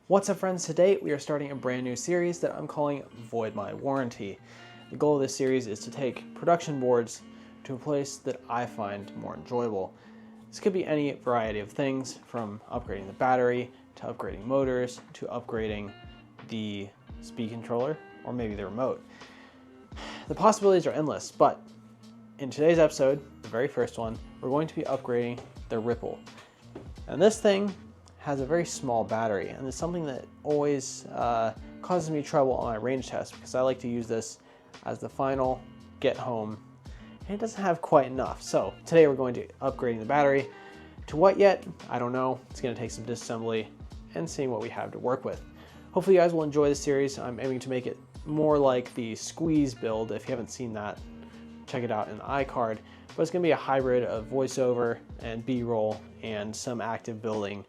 What's up friends, today we are starting a brand new series that I'm calling Void My Warranty. The goal of this series is to take production boards to a place that I find more enjoyable. This could be any variety of things, from upgrading the battery, to upgrading motors, to upgrading the speed controller, or maybe the remote. The possibilities are endless, but in today's episode, the very first one, we're going to be upgrading the Ripple. And this thing has a very small battery, and it's something that always causes me trouble on my range test because I like to use this as the final get home, and it doesn't have quite enough. So today we're going to upgrading the battery. To what yet? I don't know. It's going to take some disassembly and seeing what we have to work with. Hopefully you guys will enjoy this series. I'm aiming to make it more like the squeeze build. If you haven't seen that, check it out in the iCard. But it's going to be a hybrid of voiceover and B-roll and some active building.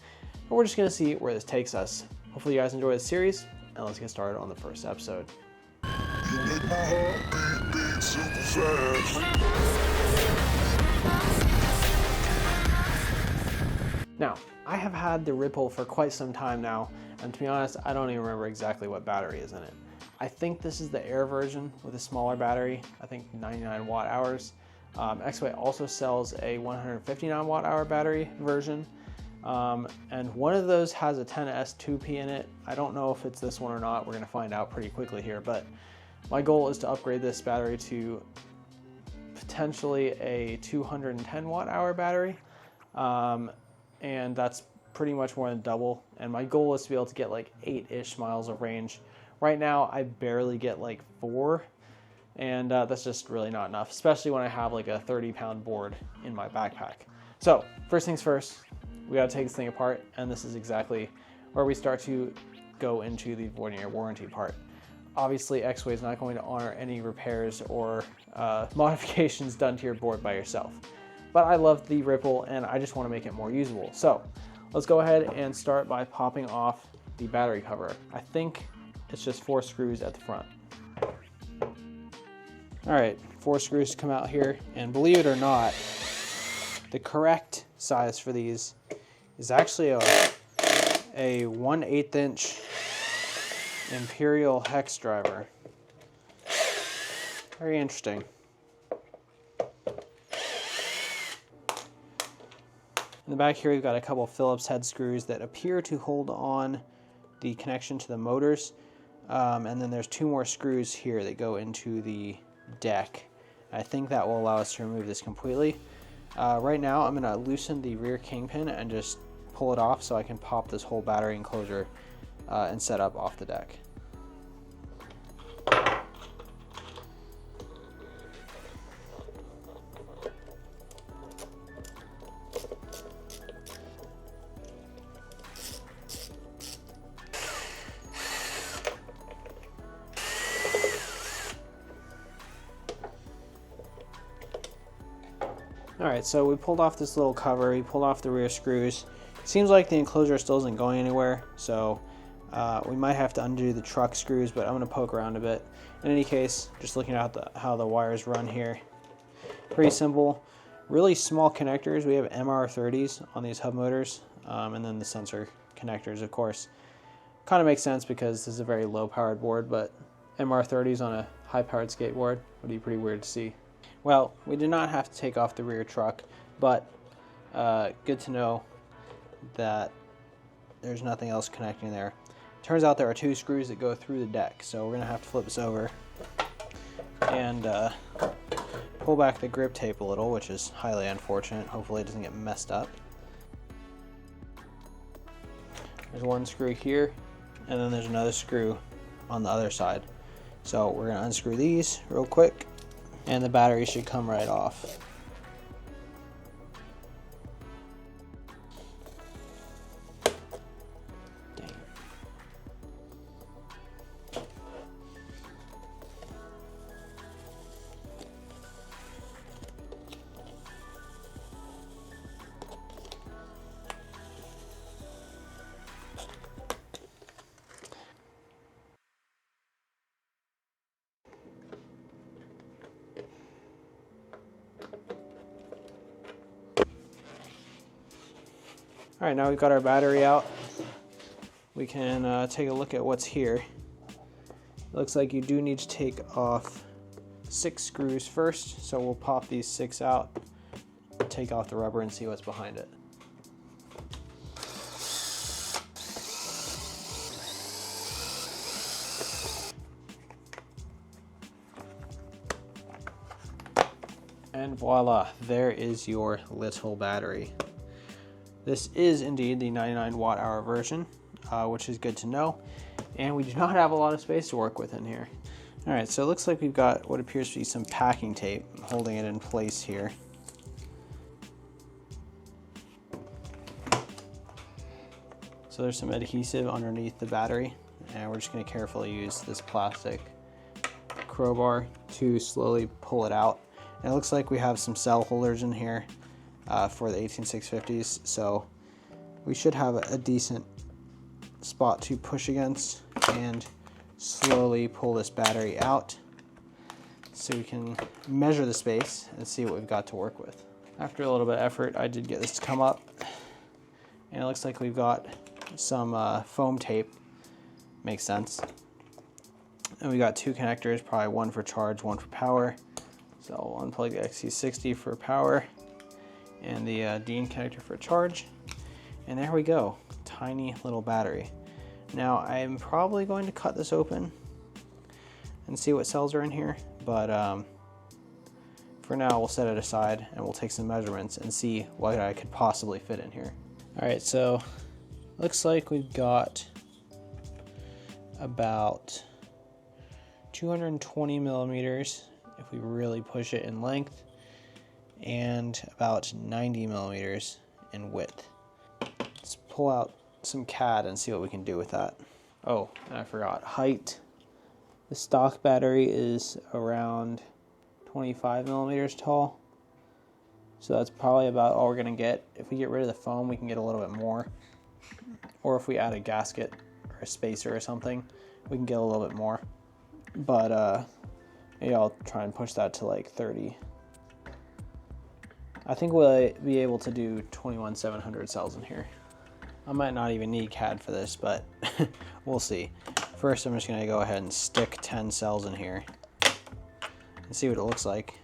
But we're just going to see where this takes us. Hopefully you guys enjoy this series, and let's get started on the first episode. Now, I have had the Ripple for quite some time now, and to be honest, I don't even remember exactly what battery is in it. I think this is the Air version with a smaller battery, I think 99 watt hours. Exway also sells a 159 watt hour battery version. And one of those has a 10S2P in it. I don't know if it's this one or not. We're going to find out pretty quickly here, but my goal is to upgrade this battery to potentially a 210 watt hour battery. And that's pretty much more than double. And my goal is to be able to get like 8-ish miles of range. Right now, I barely get like 4, and that's just really not enough, especially when I have like a 30-pound board in my backpack. So first things first, we got to take this thing apart, and this is exactly where we start to go into the voiding your warranty part. Obviously, Exway is not going to honor any repairs or modifications done to your board by yourself. But I love the Ripple, and I just want to make it more usable. So let's go ahead and start by popping off the battery cover. I think it's just 4 screws at the front. All right, 4 screws come out here, and believe it or not, the correct size for these is actually a 1/8 inch Imperial hex driver. Very interesting. In the back here, we've got a couple Phillips head screws that appear to hold on the connection to the motors. And then there's 2 more screws here that go into the deck. I think that will allow us to remove this completely. Right now, I'm going to loosen the rear kingpin and just pull it off so I can pop this whole battery enclosure and set up off the deck. Alright, so we pulled off this little cover, we pulled off the rear screws. Seems like the enclosure still isn't going anywhere, so we might have to undo the truck screws, but I'm going to poke around a bit. In any case, just looking at how the wires run here. Pretty simple. Really small connectors. We have MR30s on these hub motors, and then the sensor connectors, of course. Kind of makes sense because this is a very low-powered board, but MR30s on a high-powered skateboard would be pretty weird to see. Well, we did not have to take off the rear truck, but good to know that there's nothing else connecting there. Turns out there are 2 screws that go through the deck, so we're going to have to flip this over and pull back the grip tape a little, which is highly unfortunate. Hopefully it doesn't get messed up. There's 1 screw here, and then there's another screw on the other side. So we're going to unscrew these real quick, and the battery should come right off. Dang. All right, now we've got our battery out. we can take a look at what's here. It looks like you do need to take off 6 screws first, so we'll pop these 6 out, take off the rubber, and see what's behind it. And voila, there is your little battery. This is indeed the 99 watt-hour version, which is good to know. And we do not have a lot of space to work with in here. All right, so it looks like we've got what appears to be some packing tape holding it in place here. So there's some adhesive underneath the battery, and we're just going to carefully use this plastic crowbar to slowly pull it out. And it looks like we have some cell holders in here for the 18650s, so we should have a decent spot to push against and slowly pull this battery out so we can measure the space and see what we've got to work with. After a little bit of effort, I did get this to come up, and it looks like we've got some foam tape. Makes sense. And we got 2 connectors, probably one for charge, one for power. So I'll unplug the XC60 for power and the Dean connector for charge. And there we go, tiny little battery. Now I'm probably going to cut this open and see what cells are in here, but for now we'll set it aside and we'll take some measurements and see what I could possibly fit in here. All right, so looks like we've got about 220 millimeters if we really push it in length, and about 90 millimeters in width. Let's pull out some CAD and see what we can do with that. Oh, and I forgot, height. The stock battery is around 25 millimeters tall, so that's probably about all we're gonna get. If we get rid of the foam, we can get a little bit more, or if we add a gasket or a spacer or something, we can get a little bit more. But maybe I'll try and push that to like 30. I think we'll be able to do 21700 cells in here. I might not even need CAD for this, but we'll see. First, I'm just gonna go ahead and stick 10 cells in here and see what it looks like.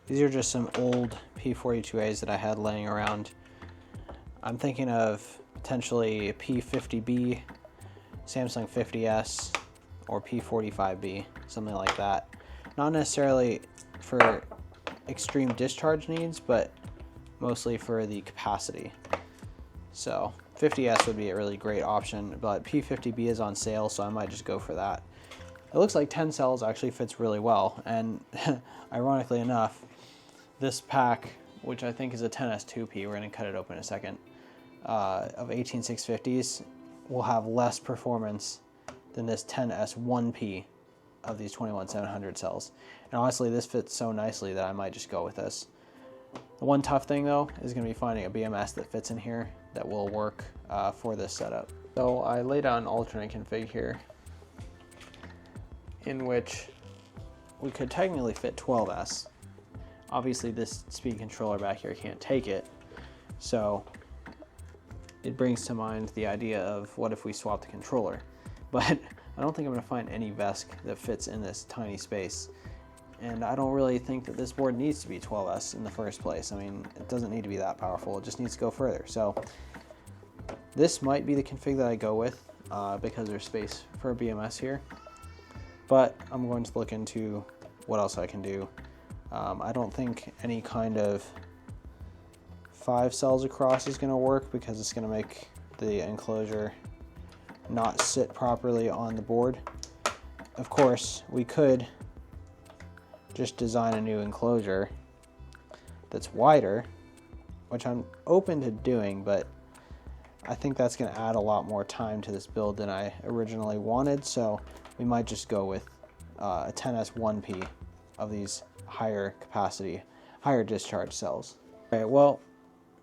These are just some old P42As that I had laying around. I'm thinking of potentially a P50B, Samsung 50S, or P45B, something like that. Not necessarily for extreme discharge needs, but mostly for the capacity. So 50S would be a really great option, but P50B is on sale, so I might just go for that. It looks like 10 cells actually fits really well, and ironically enough, this pack, which I think is a 10S2P, we're going to cut it open in a second, of 18650s, will have less performance than this 10S1P of these 21700 cells. And honestly, this fits so nicely that I might just go with this. The one tough thing though is going to be finding a BMS that fits in here that will work for this setup. So I laid out an alternate config here in which we could technically fit 12S. Obviously this speed controller back here can't take it, so it brings to mind the idea of what if we swap the controller. But I don't think I'm going to find any VESC that fits in this tiny space. And I don't really think that this board needs to be 12S in the first place. I mean, it doesn't need to be that powerful. It just needs to go further. So this might be the config that I go with because there's space for a BMS here. But I'm going to look into what else I can do. I don't think any kind of 5 cells across is going to work because it's going to make the enclosure not sit properly on the board. Of course, we could just design a new enclosure that's wider, which I'm open to doing, but I think that's going to add a lot more time to this build than I originally wanted, so we might just go with a 10S1P of these higher capacity, higher discharge cells. All right, well,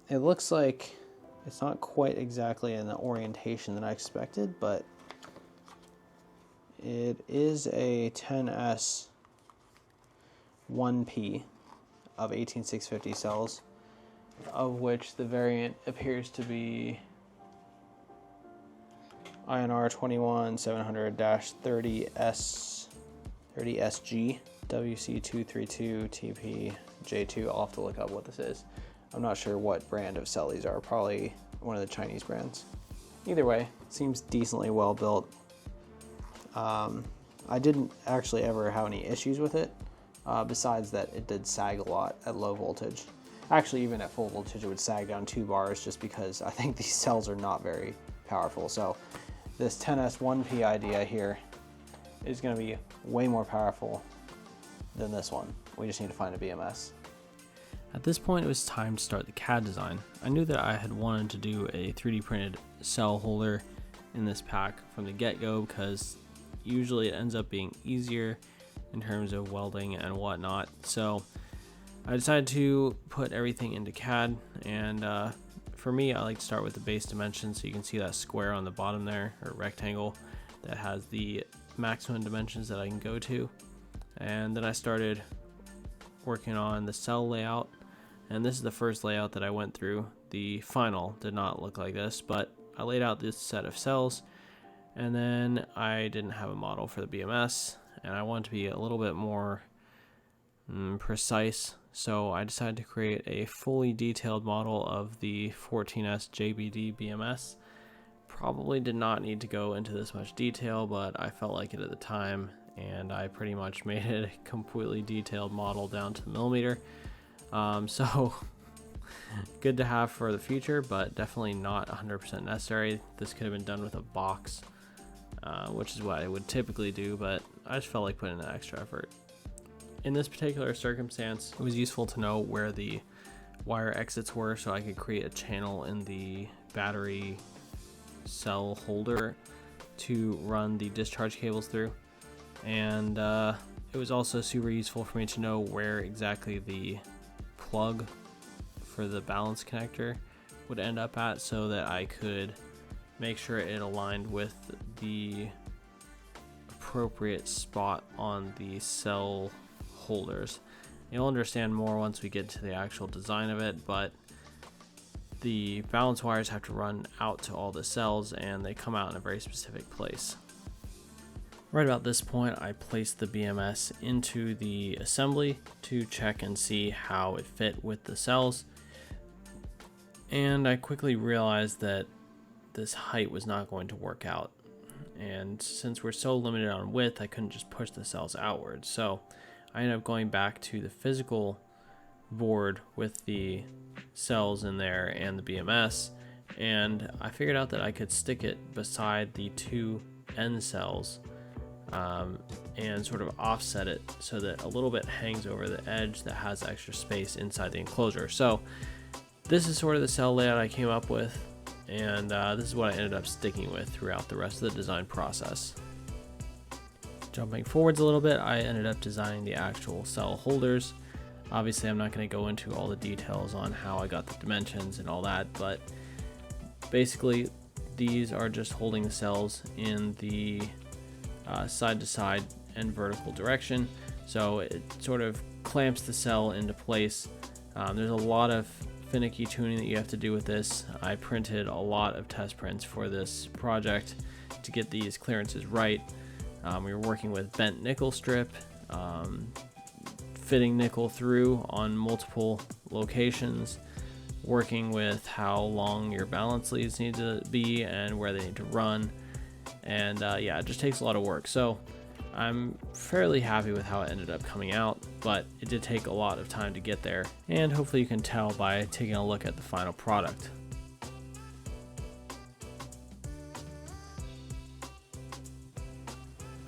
it looks like it's not quite exactly in the orientation that I expected, but it is a 10S 1P of 18650 cells, of which the variant appears to be INR 21700-30SG WC232 TP J2. I'll have to look up what this is. I'm not sure what brand of cell these are, probably one of the Chinese brands. Either way, it seems decently well built. I didn't actually ever have any issues with it, besides that it did sag a lot at low voltage. Actually, even at full voltage, it would sag down 2 bars just because I think these cells are not very powerful. So this 10S1P idea here is going to be way more powerful than this one. We just need to find a BMS. At this point, it was time to start the CAD design. I knew that I had wanted to do a 3D printed cell holder in this pack from the get-go because usually it ends up being easier in terms of welding and whatnot. So I decided to put everything into CAD, and for me, I like to start with the base dimensions. So you can see that square on the bottom there, or rectangle, that has the maximum dimensions that I can go to. And then I started working on the cell layout, and this is the first layout that I went through. The final did not look like this, but I laid out this set of cells, and then I didn't have a model for the BMS, and I wanted to be a little bit more precise, so I decided to create a fully detailed model of the 14S JBD BMS. Probably did not need to go into this much detail, but I felt like it at the time, and I pretty much made it a completely detailed model down to the millimeter. So good to have for the future, but definitely not 100% necessary. This could have been done with a box, which is what I would typically do, but I just felt like putting in extra effort. In this particular circumstance, it was useful to know where the wire exits were so I could create a channel in the battery cell holder to run the discharge cables through. And it was also super useful for me to know where exactly the plug for the balance connector would end up at, so that I could make sure it aligned with the appropriate spot on the cell holders. You'll understand more once we get to the actual design of it, but the balance wires have to run out to all the cells, and they come out in a very specific place. Right about this point, I placed the BMS into the assembly to check and see how it fit with the cells. And I quickly realized that this height was not going to work out. And since we're so limited on width, I couldn't just push the cells outward. So I ended up going back to the physical board with the cells in there and the BMS. And I figured out that I could stick it beside the 2 end cells and sort of offset it so that a little bit hangs over the edge that has extra space inside the enclosure. So this is sort of the cell layout I came up with, and this is what I ended up sticking with throughout the rest of the design process. Jumping forwards a little bit, I ended up designing the actual cell holders. Obviously, I'm not going to go into all the details on how I got the dimensions and all that, but basically these are just holding the cells in the side to side and vertical direction, so it sort of clamps the cell into place. There's a lot of finicky tuning that you have to do with this. I printed a lot of test prints for this project to get these clearances right. We were working with bent nickel strip, fitting nickel through on multiple locations, working with how long your balance leads need to be and where they need to run. And yeah, it just takes a lot of work. So I'm fairly happy with how it ended up coming out, but it did take a lot of time to get there, and hopefully you can tell by taking a look at the final product.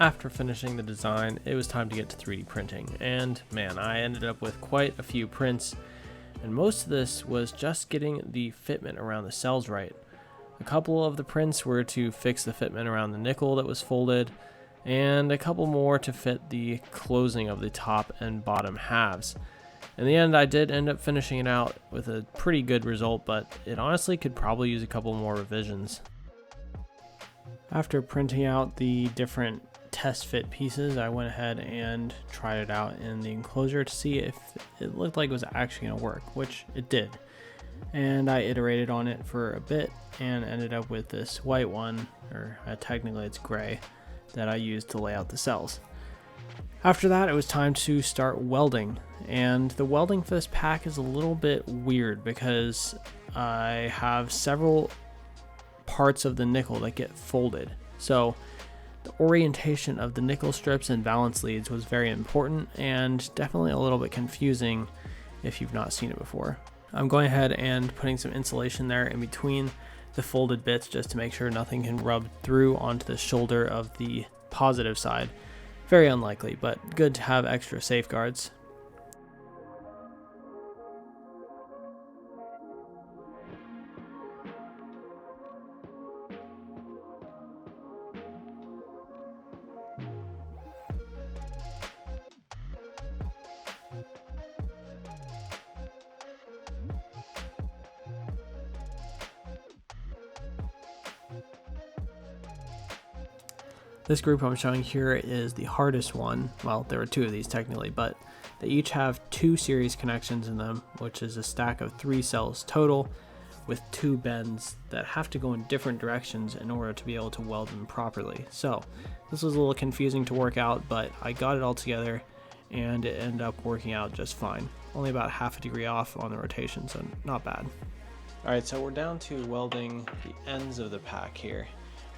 After finishing the design, it was time to get to 3D printing, and man, I ended up with quite a few prints, and most of this was just getting the fitment around the cells right. A couple of the prints were to fix the fitment around the nickel that was folded, and a couple more to fit the closing of the top and bottom halves. In the end, I did end up finishing it out with a pretty good result, but it honestly could probably use a couple more revisions. After printing out the different test fit pieces, I went ahead and tried it out in the enclosure to see if it looked like it was actually going to work, which it did. and I iterated on it for a bit and ended up with this white one, or technically it's gray, that I used to lay out the cells. After that, it was time to start welding, and the welding for this pack is a little bit weird because I have several parts of the nickel that get folded. So the orientation of the nickel strips and balance leads was very important and definitely a little bit confusing if you've not seen it before. I'm going ahead and putting some insulation there in between the folded bits just to make sure nothing can rub through onto the shoulder of the positive side. Very unlikely, but good to have extra safeguards. This group I'm showing here is the hardest one. Well, there were two of these technically, but they each have 2 series connections in them, which is a stack of 3 cells total with 2 bends that have to go in different directions in order to be able to weld them properly. So this was a little confusing to work out, but I got it all together and it ended up working out just fine. Only about ½ degree off on the rotation, so not bad. Alright, so we're down to welding the ends of the pack here,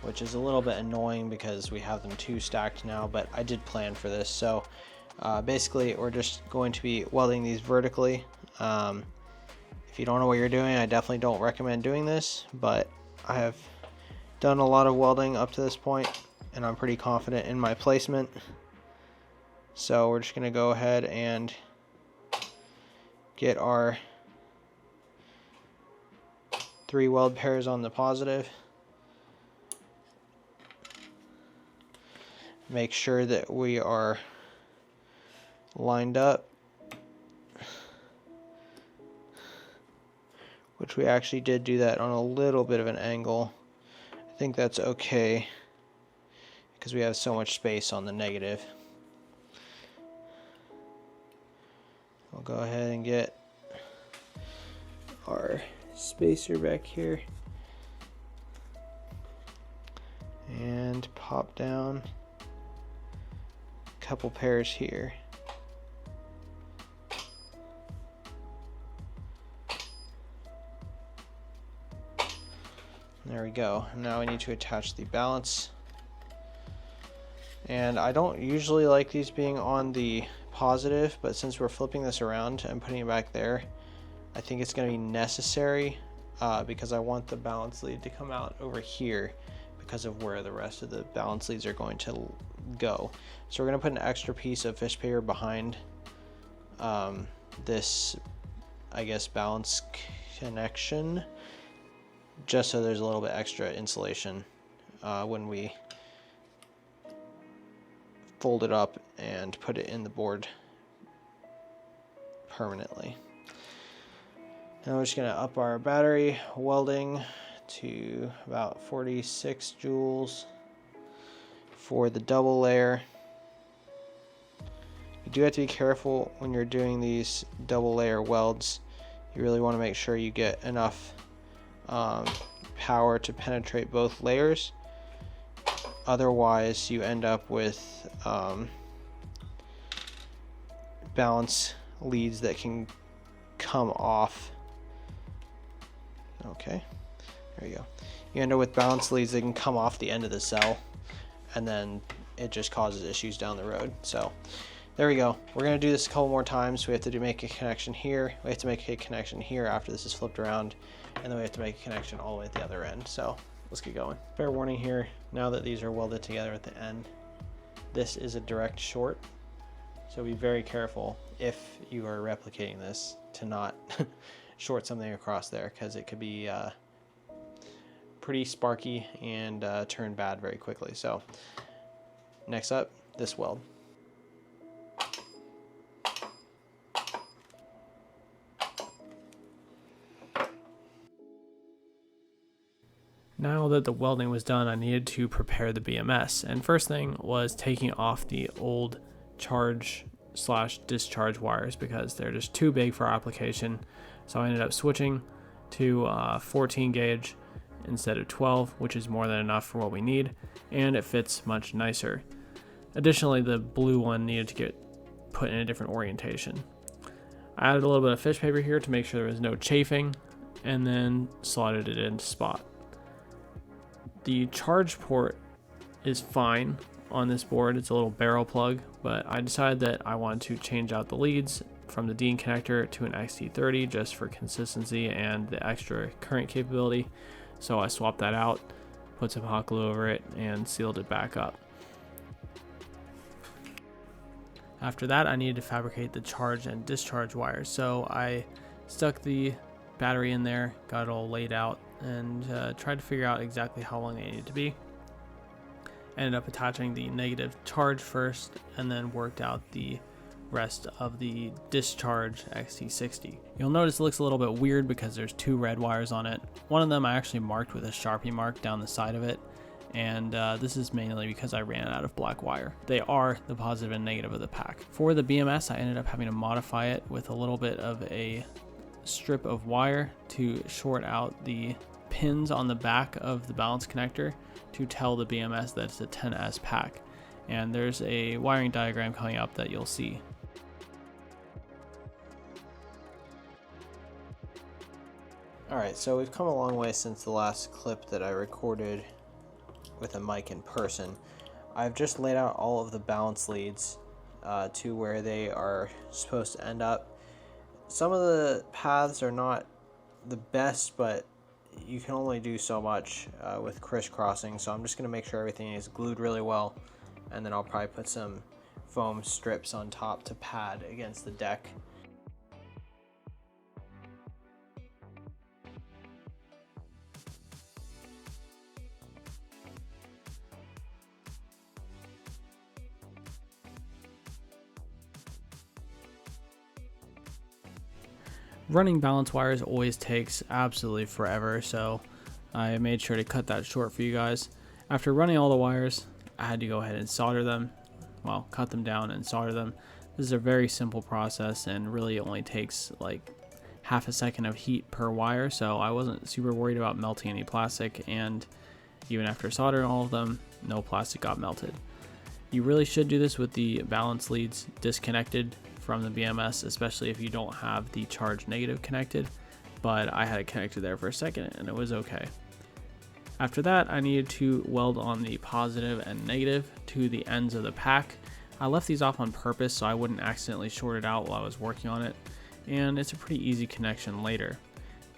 which is a little bit annoying because we have them 2 stacked now, but I did plan for this. So basically we're just going to be welding these vertically. If you don't know what you're doing, I definitely don't recommend doing this, but I have done a lot of welding up to this point and I'm pretty confident in my placement. So we're just going to go ahead and get our 3 weld pairs on the positive. Make sure that we are lined up, which we actually did do that on a little bit of an angle. I think that's okay because we have so much space on the negative. We'll go ahead and get our spacer back here and pop down couple pairs here. There we go. Now we need to attach the balance. And I don't usually like these being on the positive, but since we're flipping this around and putting it back there, I think it's going to be necessary because I want the balance lead to come out over here because of where the rest of the balance leads are going to go. So we're going to put an extra piece of fish paper behind this, I guess, balance connection, just so there's a little bit extra insulation when we fold it up and put it in the board permanently. Now we're just going to up our battery welding to about 46 joules for the double layer. You do have to be careful when you're doing these double layer welds. You really want to make sure you get enough power to penetrate both layers. Otherwise you end up with balance leads that can come off. Okay, there you go. You end up with balance leads that can come off the end of the cell, and then it just causes issues down the road. So there we go. We're going to do this a couple more times. We have to make a connection here. We have to make a connection here after this is flipped around, and then we have to make a connection all the way at the other end. So let's get going. Fair warning here, now that these are welded together at the end, this is a direct short. So be very careful if you are replicating this to not short something across there, because it could be pretty sparky and turn bad very quickly. So next up, this weld. Now that the welding was done, I needed to prepare the BMS, and first thing was taking off the old charge/discharge wires because they're just too big for our application. So I ended up switching to 14 gauge instead of 12, which is more than enough for what we need, and it fits much nicer. Additionally, the blue one needed to get put in a different orientation. I added a little bit of fish paper here to make sure there was no chafing, and then slotted it into spot. The charge port is fine on this board. It's a little barrel plug, but I decided that I wanted to change out the leads from the DIN connector to an XT30 just for consistency and the extra current capability. So I swapped that out, put some hot glue over it, and sealed it back up. After that, I needed to fabricate the charge and discharge wires. So I stuck the battery in there, got it all laid out, and tried to figure out exactly how long they needed to be. Ended up attaching the negative charge first, and then worked out the rest of the Discharge XT60. You'll notice it looks a little bit weird because there's two red wires on it. One of them I actually marked with a Sharpie mark down the side of it, and this is mainly because I ran out of black wire. They are the positive and negative of the pack. For the BMS, I ended up having to modify it with a little bit of a strip of wire to short out the pins on the back of the balance connector to tell the BMS that it's a 10S pack. And there's a wiring diagram coming up that you'll see. Alright, so we've come a long way since the last clip that I recorded with a mic in person. I've just laid out all of the balance leads to where they are supposed to end up. Some of the paths are not the best, but you can only do so much with crisscrossing, so I'm just going to make sure everything is glued really well, and then I'll probably put some foam strips on top to pad against the deck. Running balance wires always takes absolutely forever, so I made sure to cut that short for you guys. After running all the wires, I had to go ahead and solder them. Well, cut them down and solder them. This is a very simple process and really only takes like half a second of heat per wire, so I wasn't super worried about melting any plastic, and even after soldering all of them, no plastic got melted. You really should do this with the balance leads disconnected from the BMS, especially if you don't have the charge negative connected, but I had it connected there for a second and it was okay. After that, I needed to weld on the positive and negative to the ends of the pack. I left these off on purpose so I wouldn't accidentally short it out while I was working on it, and it's a pretty easy connection later.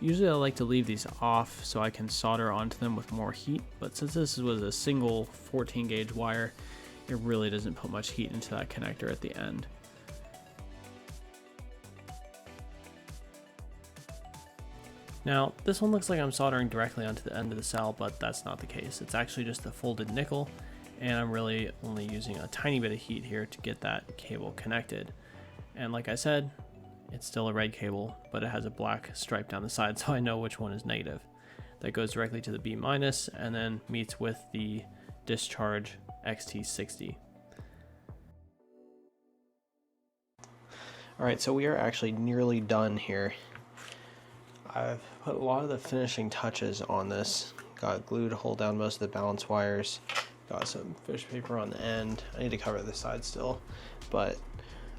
Usually I like to leave these off so I can solder onto them with more heat, but since this was a single 14 gauge wire, it really doesn't put much heat into that connector at the end. Now, this one looks like I'm soldering directly onto the end of the cell, but that's not the case. It's actually just a folded nickel, and I'm really only using a tiny bit of heat here to get that cable connected. And like I said, it's still a red cable, but it has a black stripe down the side, so I know which one is negative. That goes directly to the B- and then meets with the Discharge XT60. Alright, so we are actually nearly done here. I've put a lot of the finishing touches on this. Got glue to hold down most of the balance wires. Got some fish paper on the end. I need to cover the side still, but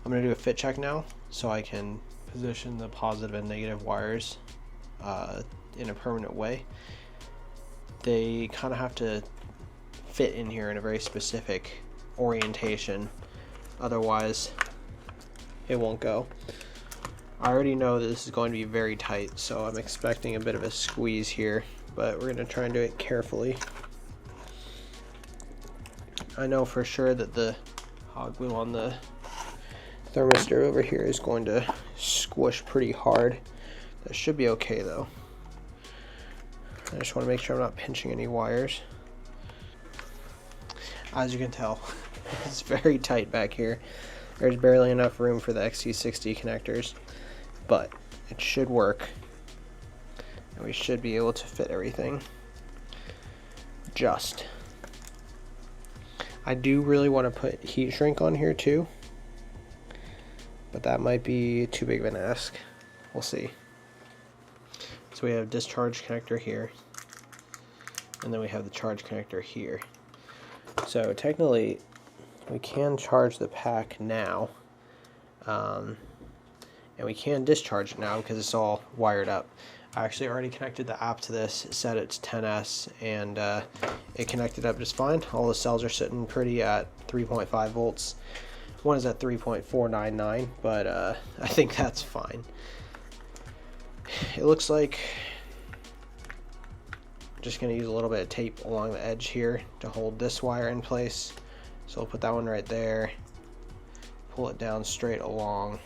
I'm going to do a fit check now so I can position the positive and negative wires in a permanent way. They kind of have to fit in here in a very specific orientation, otherwise it won't go. I already know that this is going to be very tight, so I'm expecting a bit of a squeeze here, but we're going to try and do it carefully. I know for sure that the hot glue on the thermistor over here is going to squish pretty hard. That should be okay though. I just want to make sure I'm not pinching any wires. As you can tell, it's very tight back here. There's barely enough room for the XT60 connectors, but it should work, and we should be able to fit everything. Just. I do really want to put heat shrink on here too, but that might be too big of an ask. We'll see. So we have discharge connector here, and then we have the charge connector here. So technically, we can charge the pack now, and we can discharge it now because it's all wired up. I actually already connected the app to this, set it to 10S, and it connected up just fine. All the cells are sitting pretty at 3.5 volts. One is at 3.499, but I think that's fine. It looks like I'm just going to use a little bit of tape along the edge here to hold this wire in place. So I'll put that one right there, pull it down straight along,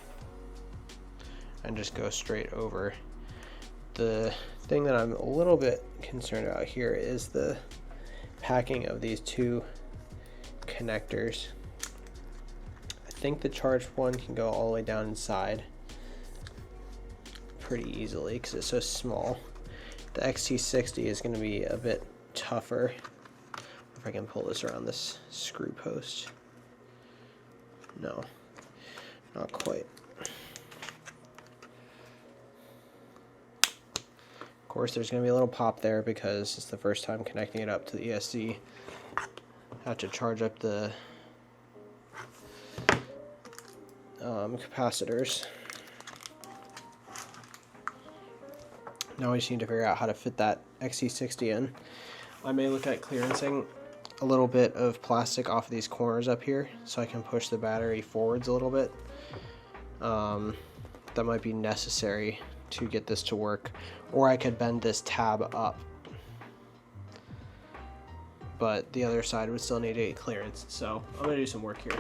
and just go straight over. The thing that I'm a little bit concerned about here is the packing of these two connectors. I think the charged one can go all the way down inside pretty easily because it's so small. The XT60 is going to be a bit tougher. If I can pull this around this screw post. No, not quite. Of course, there's going to be a little pop there because it's the first time connecting it up to the ESC. Have to charge up the capacitors. Now we just need to figure out how to fit that XT60 in. I may look at clearancing a little bit of plastic off of these corners up here so I can push the battery forwards a little bit. That might be necessary to get this to work, or I could bend this tab up, but the other side would still need a clearance, so I'm gonna do some work here.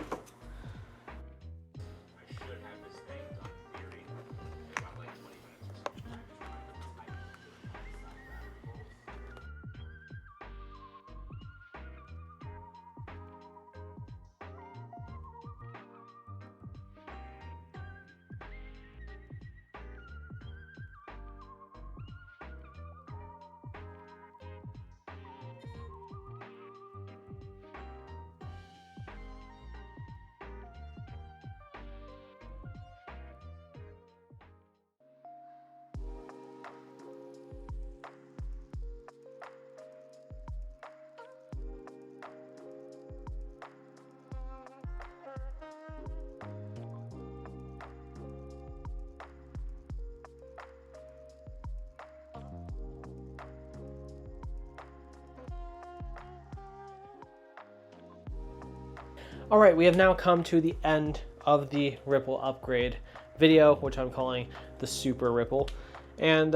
Alright, we have now come to the end of the Ripple upgrade video, which I'm calling the Super Ripple. And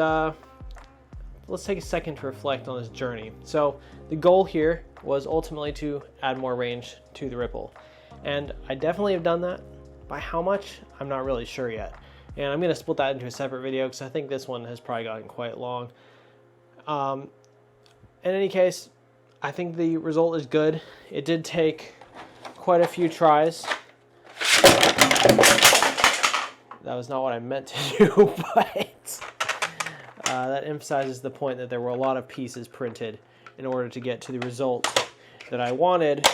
let's take a second to reflect on this journey. So the goal here was ultimately to add more range to the Ripple. And I definitely have done that. By how much, I'm not really sure yet. And I'm going to split that into a separate video because I think this one has probably gotten quite long. In any case, I think the result is good. It did take quite a few tries. That was not what I meant to do, but that emphasizes the point that there were a lot of pieces printed in order to get to the result that I wanted,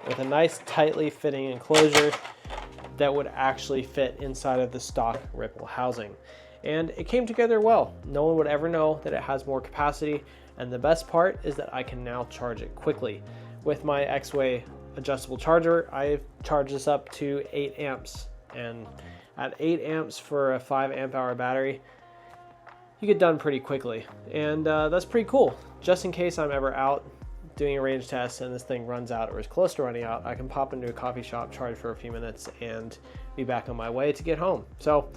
with a nice tightly fitting enclosure that would actually fit inside of the stock Ripple housing. And it came together well. No one would ever know that it has more capacity, and the best part is that I can now charge it quickly. With my Exway adjustable charger, I charge this up to 8 amps, and at 8 amps for a 5 amp hour battery, you get done pretty quickly. And that's pretty cool. Just in case I'm ever out doing a range test and this thing runs out or is close to running out, I can pop into a coffee shop, charge for a few minutes, and be back on my way to get home. So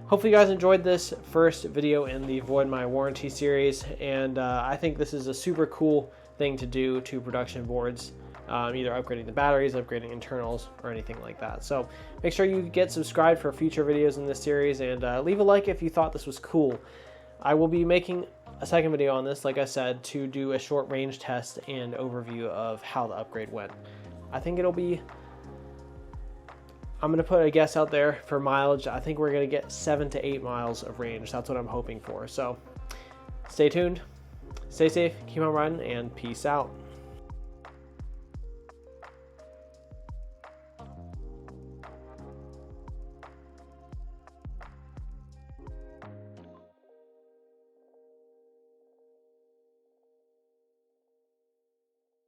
hopefully you guys enjoyed this first video in the Void My Warranty series, and I think this is a super cool thing to do to production boards, either upgrading the batteries, upgrading internals, or anything like that. So make sure you get subscribed for future videos in this series, and leave a like if you thought this was cool. I will be making a second video on this, like I said, to do a short range test and overview of how the upgrade went. I think it'll be, I'm going to put a guess out there for mileage. I think we're going to get 7 to 8 miles of range. That's what I'm hoping for. So stay tuned, stay safe, keep on riding, and peace out.